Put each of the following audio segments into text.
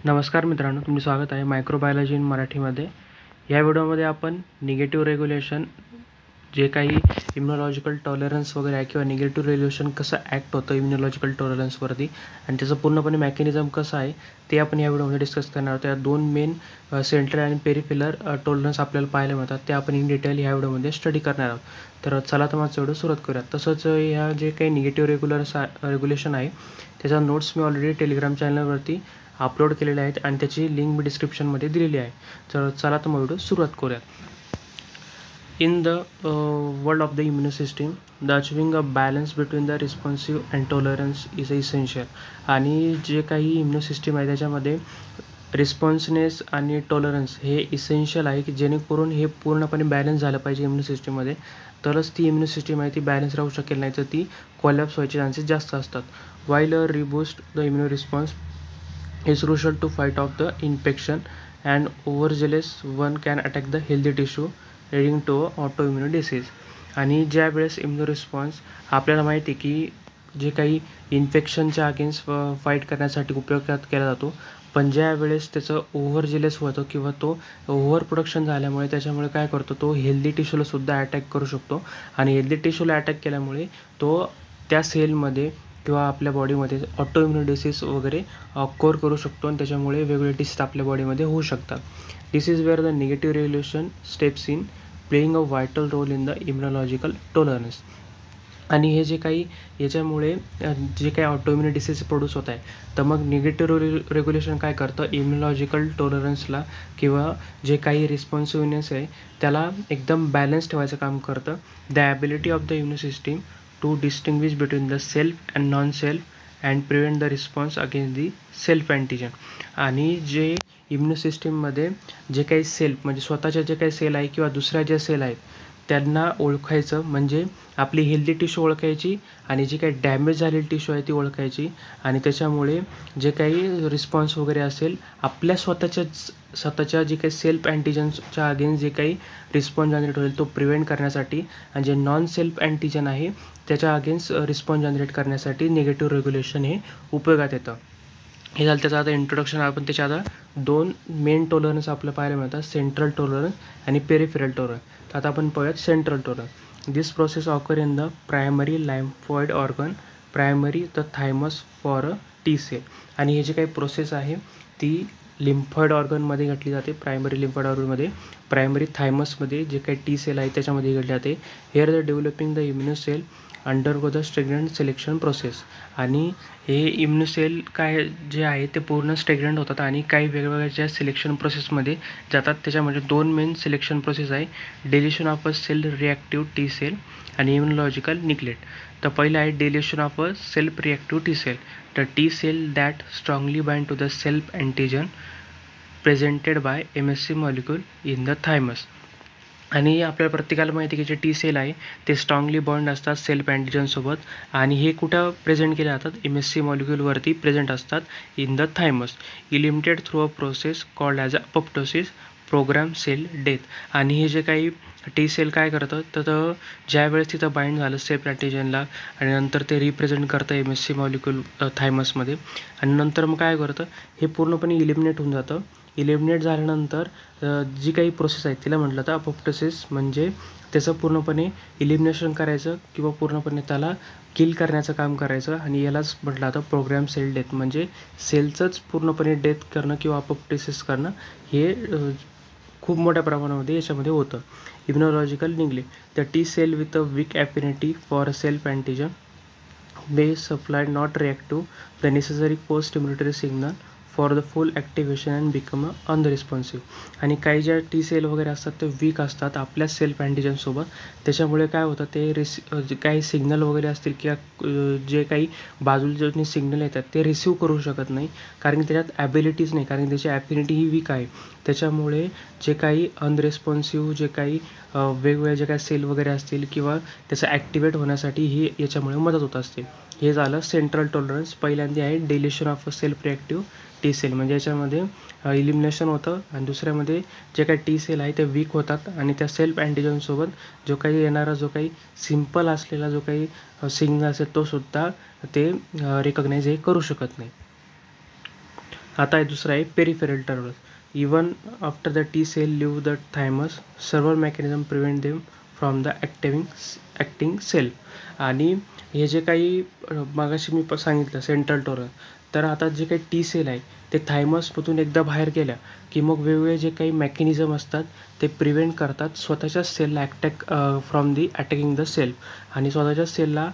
नमस्कार मित्रांनो, तुमचे स्वागत आहे मायक्रोबायोलॉजी इन मराठीमध्ये. या व्हिडिओमध्ये आपण निगेटिव्ह रेग्युलेशन, जे काही इम्युनॉलॉजिकल टॉलरन्स वगैरे आहे किंवा निगेटिव्ह रेग्युलेशन कसं ॲक्ट होतं इम्युनॉलॉजिकल टॉलरन्सवरती आणि त्याचं पूर्णपणे मेकॅनिझम कसं आहे ते आपण या व्हिडिओमध्ये डिस्कस करणार आहोत. या दोन मेन सेंट्रल आणि पेरिफेरल टॉलरन्स आपल्याला पाहायला मिळतात, ते आपण इन डिटेल ह्या व्हिडिओमध्ये स्टडी करणार आहोत. तर चला तर माझं व्हिडिओ सुरुवात करूयात. तसंच ह्या जे काही निगेटिव्ह रेग्युलेशन आहे त्याचा नोट्स मी ऑलरेडी टेलिग्राम चॅनलवरती अपलोड केलेले आहेत आणि त्याची लिंक मी डिस्क्रिप्शनमध्ये दिलेली आहे. तर चला तर मग व्हिडिओ सुरुवात करूयात. In the world of the immuno system, the achieving a balance between the responsive and tolerance is essential. आणि जे काही इम्युनो सिस्टीम आहे त्याच्यामध्ये रिस्पॉन्सनेस आणि टॉलरन्स हे इसेन्शियल आहे, की जेणेकरून हे पूर्णपणे बॅलन्स झालं पाहिजे इम्युनो सिस्टीममध्ये, तरच ती इम्युनो सिस्टीम आहे ती बॅलन्स राहू शकेल, नाही तर ती कोलॅप्स व्हायचे चान्सेस जास्त असतात. While reboost the immuno response is crucial to fight off the infection, and overzealous one can attack the healthy tissue leading to autoimmune disease. आणि ज्या वेळेस इम्युनो रिस्पॉन्स आपल्याला माहिती आहे की जे काही इन्फेक्शनच्या अगेन्स्ट फाईट करण्यासाठी उपयोगात केला जातो, पण ज्या वेळेस त्याचं ओव्हरजेलस होतं किंवा तो ओव्हर प्रोडक्शन झाल्यामुळे त्याच्यामुळे काय करतो, तो हेल्दी टिश्यूलासुद्धा अटॅक करू शकतो आणि हेल्दी टिश्यूला अटॅक केल्यामुळे तो त्या सेलमध्ये किंवा आपल्या बॉडीमध्ये ऑटोइम्युन डिसीज वगैरे ऑकोर करू शकतो आणि त्याच्यामुळे वेगवेगळे डिसीज आपल्या बॉडीमध्ये होऊ शकतात. This is where the negative regulation steps in playing a vital role in the immunological tolerance. आणि हे जे काही याच्यामुळे जे काही ऑटोइम्युन डिसीज प्रोड्यूस होत आहे, तर मग निगेटिव्ह रेग्युलेशन काय करतं, इम्युनॉलॉजिकल टॉलरन्सला किंवा जे काही रिस्पॉन्सिव्हनेस आहे त्याला एकदम बॅलन्स ठेवायचं काम करतं. The ability of the immuno system to distinguish between the self and non-self and prevent the response against the self antigen. आणि जे इम्युनो सिस्टीममध्ये जे काही सेल्फ म्हणजे स्वतःच्या जे काही सेल आहे किंवा दुसऱ्या ज्या सेल आहेत त्यांना ओळखायचं, म्हणजे आपली हेल्दी टिश्यू ओळखायची आणि जी काही डॅमेज झालेली टिश्यू आहे ती ओळखायची, आणि त्याच्यामुळे जे काही रिस्पॉन्स वगैरे असेल आपल्या स्वतःच्या जे काही सेल्फ अँटीजन्सच्या अगेन्स्ट जे काही रिस्पॉन्स जनरेट होईल तो प्रिव्हेंट करण्यासाठी, आणि जे नॉन सेल्फ अँटीजन आहे त्याच्या अगेन्स्ट रिस्पॉन्स जनरेट करण्यासाठी निगेटिव्ह रेग्युलेशन हे उपयोगात येतं. हे झालं त्याचं आता इंट्रोडक्शन. आपण त्याच्या आता दोन मेन टॉलरन्स आपल्याला पाहायला मिळतात, सेंट्रल टॉलरन्स आणि पेरिफेरल टॉलरन्स. तर आता आपण पाहूयात central tolerance. This process occur in the primary lymphoid organ, primary the thymus for a T cell. आणि हे जे काही प्रोसेस आहे ती लिम्फॉइड ऑर्गनमध्ये घडली जाते, प्रायमरी लिम्फॉइड ऑर्गनमध्ये, प्रायमरी थायमसमध्ये जे काही टी सेल आहे त्याच्यामध्ये घडली जाते. Here the developing the immuno cell undergo the stagnant selection process. आणि हे इम्युनो सेल काय जे आहे ते पूर्ण स्टेग्नंट होतात आणि काही वेगवेगळ्या ज्या सिलेक्शन प्रोसेसमध्ये जातात. त्याच्यामध्ये दोन मेन सिलेक्शन प्रोसेस आहे, deletion of a self reactive T cell आणि इम्युनॉलॉजिकल निग्लेक्ट. तर पहिलं आहे deletion of a self reactive T cell. The T cell that strongly bind to the self antigen presented by MSC molecule in the thymus. आणि आपल्या प्रत्येकाला माहिती आहे की जे टी सेल आहे ते स्ट्रॉंगली बॉन्ड असतात सेल्फ अँटीजनसोबत, आणि हे कुठं प्रेझेंट केले जातात, MSC मॉलिक्यूलवरती प्रेझेंट असतात in the thymus, eliminated through a process called as a apoptosis program cell death. आणि हे जे काही टी सेल काय करतं, तर ज्यावेळेस तिथं बाइंड झालं सेल्फ अँटीजनला आणि नंतर ते रिप्रेझेंट करतं MSC मॉलिक्यूल थायमसमध्ये, आणि नंतर मग काय करतं, हे पूर्णपणे इलिमिनेट होऊन जातं. इलिमिनेट झाल्यानंतर जी काही प्रोसेस आहे तिला म्हटलं तर अपोप्टोसिस, म्हणजे त्याचं पूर्णपणे इलिमिनेशन करायचं किंवा पूर्णपणे त्याला किल करण्याचं काम करायचं, आणि यालाच म्हटलं जातं प्रोग्राम सेल डेथ, म्हणजे सेलचंच पूर्णपणे डेथ करणं किंवा अपोप्टोसिस करणं हे खूप मोठ्या प्रमाणामध्ये याच्यामध्ये होतं. Immunological neglect. The T cell with a weak affinity for a self antigen may supply not react to the necessary post immunitary signal for the full activation and become a unresponsive. आणि काही ज्या T sale वगैरे असतात ते weak असतात आपल्या self अँटीजनसोबत, त्याच्यामुळे काय होतं ते काही सिग्नल वगैरे असतील किंवा जे काही बाजूचे सिग्नल येतात ते रिसीव्ह करू शकत नाही, कारण की त्याच्यात ॲबिलिटीज नाही, कारण त्याची ॲफिनिटी ही वीक आहे. त्याच्यामुळे जे काही अनरिस्पॉन्सिव्ह जे काही वेगवेगळे जे काही सेल वगैरे असतील किंवा त्याचं ॲक्टिवेट होण्यासाठी ही याच्यामुळे मदत होत असते. हे झालं सेंट्रल टॉलरन्स. पहिल्यांदा आहे deletion of a self reactive T cell, म्हणजे याच्यामध्ये इलिमिनेशन होतं, आणि दुसऱ्यामध्ये जे काही टी सेल आहे ते वीक होतात आणि त्या सेल्फ अँटीजनसोबत जो काही येणारा जो काही सिम्पल असलेला जो काही सिग्नल असेल तो सुद्धा ते रिकग्नाइज हे करू शकत नाही. आता आहे दुसरा आहे peripheral terminal. Even after the T cell leave the thymus several mechanism prevent them from the acting cell. आणि हे जे काही मागाशी मी सांगितलं सेंट्रल टोरस, तर आता जे काही टी सेल आहे ते थायमसमधून एकदा बाहेर गेल्या की मग वेगवेगळे जे काही मेकॅनिझम असतात ते प्रिव्हेंट करतात स्वतःच्याच सेलला from the attacking the cell. आणि स्वतःच्याच सेलला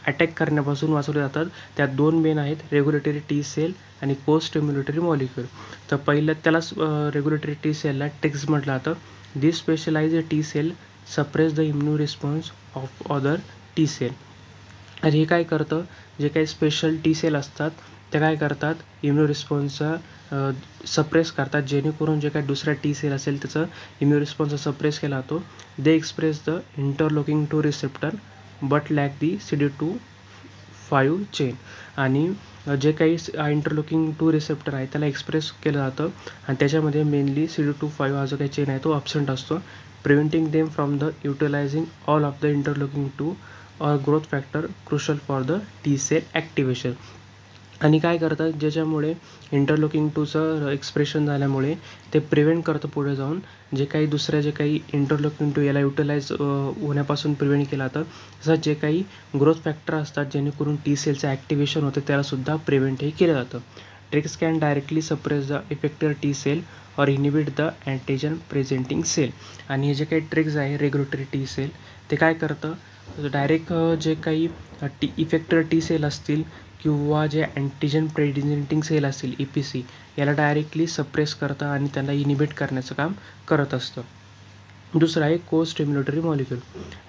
अटॅक करण्यापासून वाचवले जातात. त्यात दोन मेन आहेत, रेग्युलेटरी टी सेल आणि को स्टिम्युलेटरी मॉलिक्यूल. तर पहिलं त्यालाच रेग्युलेटरी टी सेलला ट्रिक्स म्हटलं जातं. This specialize T cell suppress the immune response of other T cell. आणि हे काय करतं, जे काही स्पेशल टी सेल असतात ते काय करतात, इम्युन रिस्पॉन्सचा सप्रेस करतात, जेणेकरून जे काही दुसरा टी सेल असेल त्याचं इम्युन रिस्पॉन्स सप्रेस केला जातो. They express the interleukin two receptor but lack the CD25 chain. आणि जे काही इंटरलोकिंग टू रिसेप्टर आहे त्याला एक्सप्रेस केलं जातं आणि त्याच्यामध्ये मेनली CD25 हा जो काही चेन आहे तो ॲब्सेंट असतो. Preventing them from the utilizing all of the interleukin two और growth factor crucial for the T cell activation. आणि काय करतात, ज्याच्यामुळे इंटरलोकिंग टूचं एक्सप्रेशन झाल्यामुळे ते प्रिव्हेंट करतं पुढे जाऊन जे काही दुसऱ्या जे काही इंटरलोकिंग टू याला युटिलाइज होण्यापासून प्रिव्हेंट केलं जातं. तसंच जे काही ग्रोथ फॅक्टर असतात जेणेकरून टी सेलचं ॲक्टिवेशन होतं त्यालासुद्धा प्रिव्हेंटही केलं जातं. Tregs can directly suppress the effector T cell और inhibit the antigen presenting cell. आणि हे जे काही ट्रिक्स आहे रेग्युलेटरी टी सेल ते काय करतं, डायरेक्ट जे काही इफेक्टर टी सेल असतील किंवा जे अँटीजन प्रेझेंटिंग सेल असतील EPC याला डायरेक्टली सप्रेस करतं आणि त्यांना इनिबिट करण्याचं काम करत असतं. दुसरं आहे costimulatory molecule.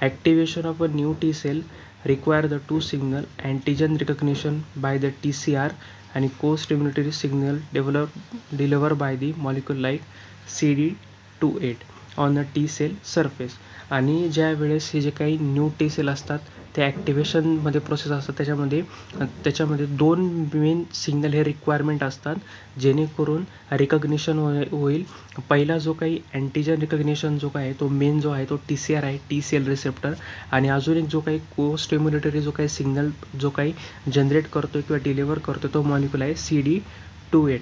Activation of a new T cell require the two signal antigen recognition by the TCR आणि costimulatory signal deliver by the molecule like CD28 on the T cell surface. आणि ज्या वेळेस हे जे काही new T sale असतात ते ॲक्टिवेशनमध्ये process असतात त्याच्यामध्ये दोन मेन सिग्नल हे रिक्वायरमेंट असतात जेणेकरून रिकग्निशन होईल. पहिला जो काही अँटीजन रिकग्निशन जो काय तो मेन जो आहे तो TCR आहे, टी सेल रिसेप्टर. आणि अजून एक जो काही को स्टिम्युलेटरी जो काही सिग्नल जो काही जनरेट करतो किंवा डिलिव्हर करतो तो मॉलिक्यूल आहे CD28.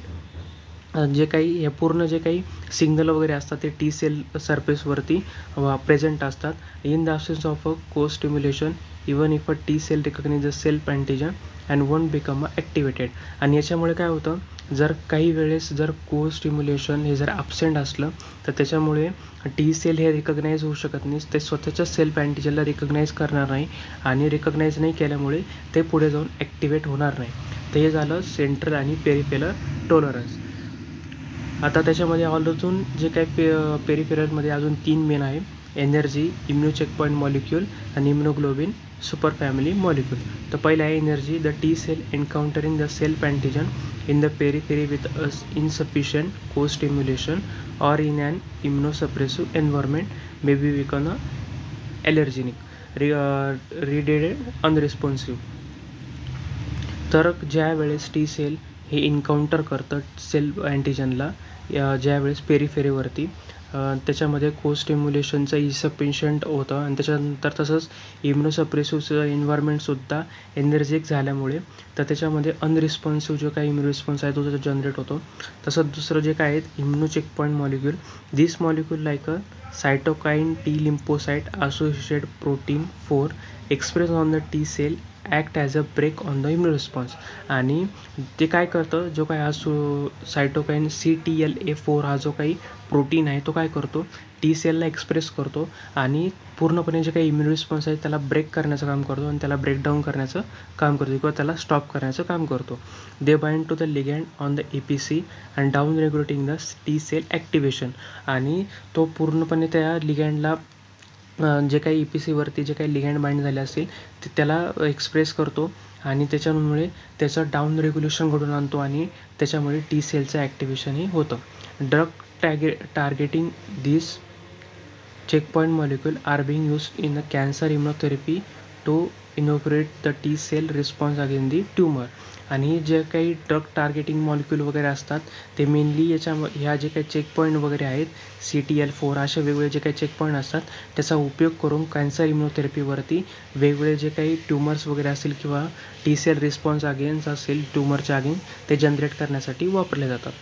जे काही हे पूर्ण जे काही सिग्नल वगैरे असतात ते टी सेल सरफेसवरती प्रेझेंट असतात. In the absence of a costimulation even if a T cell recognize the self antigen and won't become activated. आणि याच्यामुळे काय होतं, जर काही वेळेस जर को स्टिम्युलेशन हे जर ॲब्सेंट असलं तर त्याच्यामुळे टी सेल हे रिकग्नाइज होऊ शकत नाही, ते स्वतःच्या सेल्फ अँटीजनला रिकग्नाइज करणार नाही आणि रिकग्नाइज नाही केल्यामुळे ते पुढे जाऊन ॲक्टिवेट होणार नाही. तर हे झालं सेंट्रल आणि पेरिफेरल टॉलरन्स. आता त्याच्यामध्ये अजून जे काही पेरिफेरलमध्ये अजून 3 मेन आहे, एनर्जी, इम्युनो चेकपॉईंट मॉलिक्यूल आणि इम्युनोग्लोबिन सुपर फॅमिली मॉलिक्यूल. तर पहिलं आहे anergy. The T cell encountering the self antigen in the periphery with insufficient costimulation और in an immunosuppressive environment may be become allergenic, रिडेडेड, unresponsive. तर ज्या वेळेस T cell हे इन्काउंटर करतं सेल्फ अँटीजनला ज्या वेळेस पेरिफेरीवरती, त्याच्यामध्ये को स्टिम्युलेशनचं इन्सफिशियंट होतं आणि त्याच्यानंतर तसंच इम्युनोसप्रेसिव्ह एन्व्हायरमेंटसुद्धा एनर्जिक झाल्यामुळे तर त्याच्यामध्ये अनरिस्पॉन्सिव्ह जो काही इम्युन रिस्पॉन्स आहे तो त्याचा जनरेट होतो. तसंच दुसरं जे काय आहेत immuno checkpoint molecule. This molecule like a cytokine T lymphocyte associated protein 4 express on the T cell act as a brake on the immune response. आणि ते काय करतं, जो काय हा सायटोकाईन CTLA4 हा जो काही प्रोटीन आहे तो काय करतो, टी सेलला एक्सप्रेस करतो आणि पूर्णपणे जे काही इम्युन रिस्पॉन्स आहे त्याला ब्रेक करण्याचं काम करतो आणि त्याला ब्रेकडाऊन करण्याचं काम करतो किंवा त्याला स्टॉप करण्याचं काम करतो. They bind to the ligand on the EPC and down regulating the T cell activation. आणि तो पूर्णपणे त्या लिगँडला जे काही EPCवरती जे काही लिगँड बाइंड झाले असतील ते त्याला एक्सप्रेस करतो आणि त्याच्यामुळे त्याचं डाऊन रेग्युलेशन घडून आणतो आणि त्याच्यामुळे टी सेलचं ॲक्टिवेशनही होतं. Drug targeting this checkpoint molecule are being used in the cancer immunotherapy to inoculate the T cell response against the tumor. आणि जे काही ड्रग टार्गेटिंग मॉलिक्यूल वगैरे असतात ते मेनली ह्या जे काही चेकपॉईंट वगैरे आहेत CTL4 असे वेगवेगळे जे काही चेकपॉईंट असतात त्याचा उपयोग करून कॅन्सर इम्युनोथेरपीवरती वेगवेगळे जे काही ट्यूमर्स वगैरे असतील किंवा टी सेल रिस्पॉन्स अगेन्स्ट असेल ट्यूमरच्या अगेन्स्ट ते जनरेट करण्यासाठी वापरले जातात.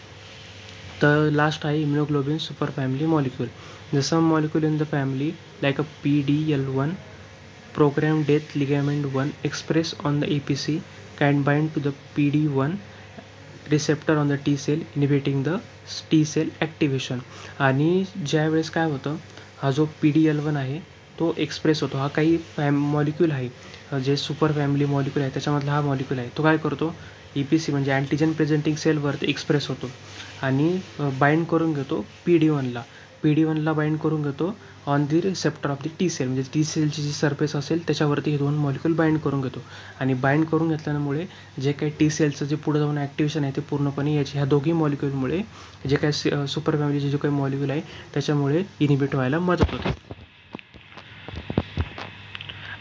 तर लास्ट आहे immunoglobin super family molecule. The some molecule in the family like a PDL1 program death ligament 1 expressed on the APC can bind to the PD1 receptor on the T cell inhibiting the T cell activation. आणि ज्यावेळेस काय होतं हा जो PDL1 आहे तो express होतो. हा काही मॉलिक्यूल आहे जे सुपर फॅमिली मॉलिक्यूल आहे त्याच्यामधला हा मॉलिक्यूल आहे. तो काय करतो EPC म्हणजे अँटीजन प्रेझेंटिंग सेलवरती एक्सप्रेस होतो आणि बाइंड करून घेतो PD1ला बाइंड करून घेतो on the receptor of the T cell म्हणजे टी सेलची जी सरफेस असेल त्याच्यावरती हे 2 मॉलिक्यूल बाइंड करून घेतो. आणि बाइंड करून घेतल्यामुळे जे काही टी सेलचं जे पुढे जाऊन ॲक्टिवेशन आहे ते पूर्णपणे ह्या दोघी मॉलिक्यूलमुळे जे काही सुपर फॅमिलीचे जे काही मॉलिक्यूल आहे त्याच्यामुळे इनिबिट व्हायला मदत होते.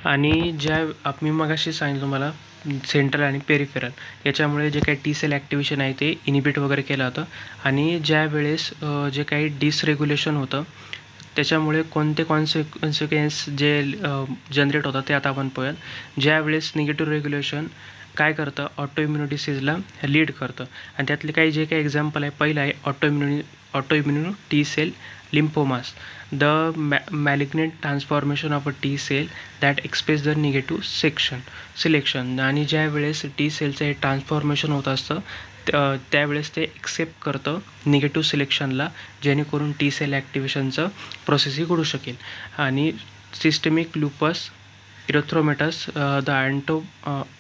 आणि मी मगाशी सांगितलं तुम्हाला सेंट्रल आणि पेरिफेरल याच्यामुळे जे काही टी सेल ॲक्टिवेशन आहे ते इनिबिट वगैरे केलं होतं. आणि ज्या वेळेस जे काही डिसरेग्युलेशन होतं त्याच्यामुळे कोणते कॉन्सिक्वेन्स जे जनरेट होतात ते आता आपण पाहूयात. ज्यावेळेस निगेटिव्ह रेग्युलेशन काय करतं ऑटो इम्युनो डिसीजला लीड करतं आणि त्यातले काही जे काही एक्झाम्पल आहे पहिलं आहे auto immuno T cell lymphomas. The malignant transformation of a T cell that express the negative selection. आणि ज्या वेळेस टी सेलचं हे ट्रान्सफॉर्मेशन होत असतं त्यावेळेस ते एक्सेप्ट करतं निगेटिव्ह सिलेक्शनला जेणेकरून टी सेल ॲक्टिवेशनचं प्रोसेसही घडू शकेल. आणि systemic lupus erythematosus the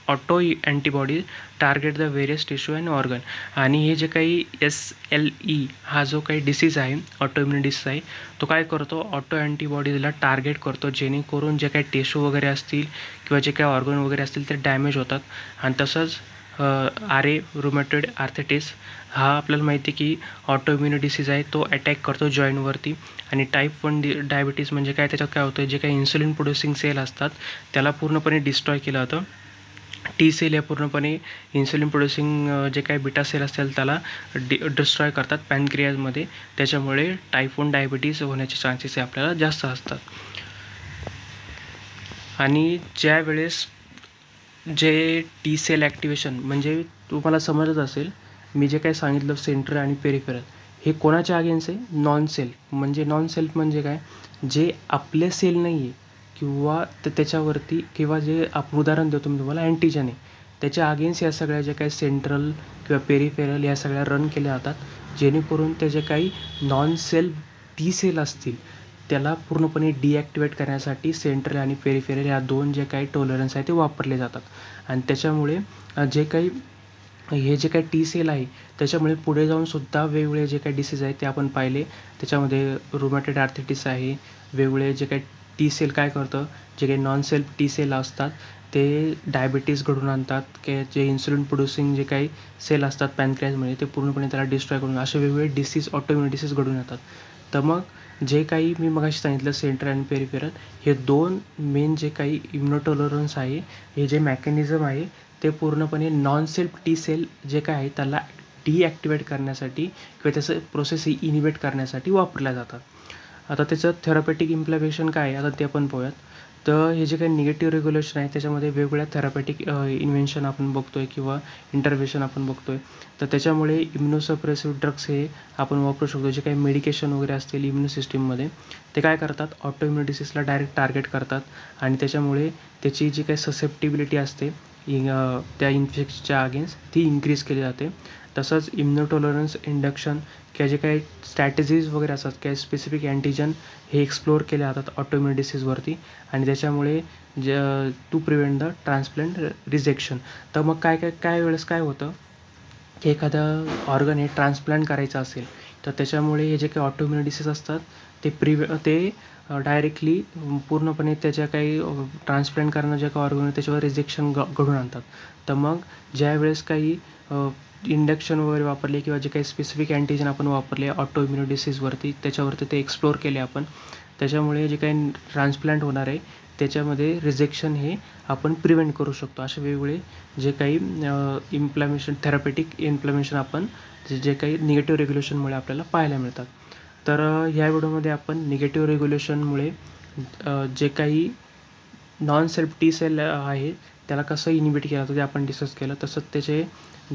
auto antibody target the various tissue and organ. आणि हे जे काही SLE हा जो काही डिसीज आहे ऑटो इम्युन डिसीज आहे तो काय करतो ऑटो अँटीबॉडीजला टार्गेट करतो जेणेकरून जे काही टिश्यू वगैरे असतील किंवा जे काही ऑर्गन वगैरे असतील ते डॅमेज होतात. आणि तसंच RA रुमॅटॉइड आर्थरायटिस हा आपल्याला माहिती आहे की ऑटो इम्युनो डिसीज आहे तो अटॅक करतो जॉईंटवरती. आणि टाईप 1 डायबिटीज म्हणजे काय त्याच्यात काय होतं जे काही इन्सुलिन प्रोड्युसिंग सेल असतात त्याला पूर्णपणे डिस्ट्रॉय केलं जातं. टी सेल या पूर्णपणे इन्सुलिन प्रोड्युसिंग जे काही बीटा सेल असतील त्याला डिस्ट्रॉय करतात पॅनक्रियाजमध्ये. त्याच्यामुळे टाईप 1 डायबिटीज होण्याचे चान्सेस आपल्याला जास्त असतात. आणि ज्या वेळेस जे टी सेल ॲक्टिवेशन म्हणजे तुम्हाला समजत असेल मी जे काही सांगितलं सेंट्रल आणि पेरिफेरल हे कोणाच्या अगेन्स्ट आहे नॉन सेल्फ म्हणजे काय जे आपले सेल नाही आहे किंवा त्याच्यावरती किंवा जे आपण उदाहरण देतो मी तुम्हाला अँटीजन आहे त्याच्या अगेन्स्ट या सगळ्या जे काही सेंट्रल किंवा पेरिफेरल या सगळ्या रन केल्या जातात जेणेकरून ते जे काही नॉन सेल्फ टी सेल असतील त्याला पूर्णपणे डिॲक्टिवेट करण्यासाठी सेंट्रल आणि पेरिफेरल या 2 जे काही टॉलरन्स आहे ते वापरले जातात. आणि त्याच्यामुळे जे काही हे जे काही टी सेल आहे त्याच्यामुळे पुढे जाऊन सुद्धा वेगवेगळे जे काही डिसीज आहेत ते आपण पाहिले. त्याच्यामध्ये रुमॅटॉइड आर्थरायटिस आहे. वेगवेगळे जे काही टी सेल काय करतं जे काही नॉन सेल्फ टी सेल असतात ते डायबिटीज घडून आणतात की जे इन्सुलिन प्रोड्युसिंग जे काही सेल असतात पॅनक्रियाजमध्ये ते पूर्णपणे त्याला डिस्ट्रॉय करून असे वेगवेगळे डिसीज ऑटोइम्युन डिसीज घडून येतात. तर मग जे काही मी मगाशी सांगितलं सेंट्रल आणि पेरिफेरल हे 2 मेन जे काही इम्युनोटॉलरन्स आहे हे जे मेकॅनिझम आहे ते पूर्णपणे नॉन सेल्फ टी सेल जे काय आहे त्याला डिॲक्टिवेट करण्यासाठी किंवा त्याचं प्रोसेस इनिबिट करण्यासाठी वापरल्या जातात. आता त्याचं थेरपॅटिक इम्प्लिमेंटेशन काय आहे आता ते आपण पाहूयात. तर हे जे काही निगेटिव्ह रेग्युलेशन आहे त्याच्यामध्ये वेगवेगळ्या थेरपॅटिक इन्व्हेन्शन आपण बघतो आहे किंवा इंटरव्हेन्शन आपण बघतो आहे. तर त्याच्यामुळे इम्युनोसप्रेसिव्ह ड्रग्स हे आपण वापरू शकतो. जे काही मेडिकेशन वगैरे असतील इम्युनो सिस्टीममध्ये ते काय करतात ऑटो इम्युनो डिसीजला डायरेक्ट टार्गेट करतात आणि त्याच्यामुळे त्याची जी काही ससेप्टिबिलिटी असते त्या इन्फेक्शनच्या अगेन्स्ट ती इन्क्रीज केली जाते. तसंच इम्युनोटॉलरन्स इंडक्शन किंवा जे काही स्ट्रॅटेजीज वगैरे असतात काही स्पेसिफिक अँटीजन हे एक्सप्लोअर केले जातात ऑटो इम्युनो डिसीजवरती आणि त्याच्यामुळे to prevent the transplant rejection. तर मग काय वेळेस काय होतं की एखादं ऑर्गन हे ट्रान्सप्लांट करायचं असेल तर त्याच्यामुळे हे जे काही ऑटो इम्युनो डिसीज असतात ते डायरेक्टली पूर्णपणे त्याच्या काही ट्रान्सप्लांट करणं जे काही ऑर्गन त्याच्यावर रिजेक्शन घडून आणतात. तर मग ज्यावेळेस काही इंडक्शन वगैरे वापरले किंवा जे काही स्पेसिफिक अँटीजन आपण वापरले ऑटो इम्युनो डिसीजवरती त्याच्यावरती ते एक्सप्लोअर केले आपण त्याच्यामुळे जे काही ट्रान्सप्लांट होणार आहे त्याच्यामध्ये रिजेक्शन हे आपण प्रिव्हेंट करू शकतो. असे वेगवेगळे जे काही इन्फ्लॅमेशन, थेरपॅटिक इन्फ्लॅमेशन आपण जे काही निगेटिव्ह रेग्युलेशनमुळे आपल्याला पाहायला मिळतात. तर ह्या व्हिडिओमध्ये आपण निगेटिव्ह रेग्युलेशनमुळे जे काही नॉन सेल्फ टी सेल आहे त्याला कसं इनिबिट केलं जातं ते आपण डिस्कस केलं. तसंच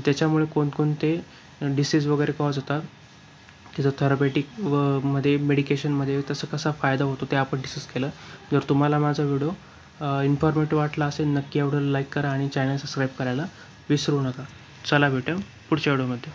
त्याच्यामुळे कोणकोणते डिसीज वगैरे कॉज होतात, त्याचं थेरपॅटिक मध्ये मेडिकेशनमध्ये तसं कसा फायदा होतो ते आपण डिस्कस केलं. जर तुम्हाला माझा व्हिडिओ इन्फॉर्मेटिव्ह वाटला असेल नक्की व्हिडिओला लाईक करा आणि चॅनल सबस्क्राईब करायला विसरू नका. चला भेटूया पुढच्या व्हिडिओमध्ये.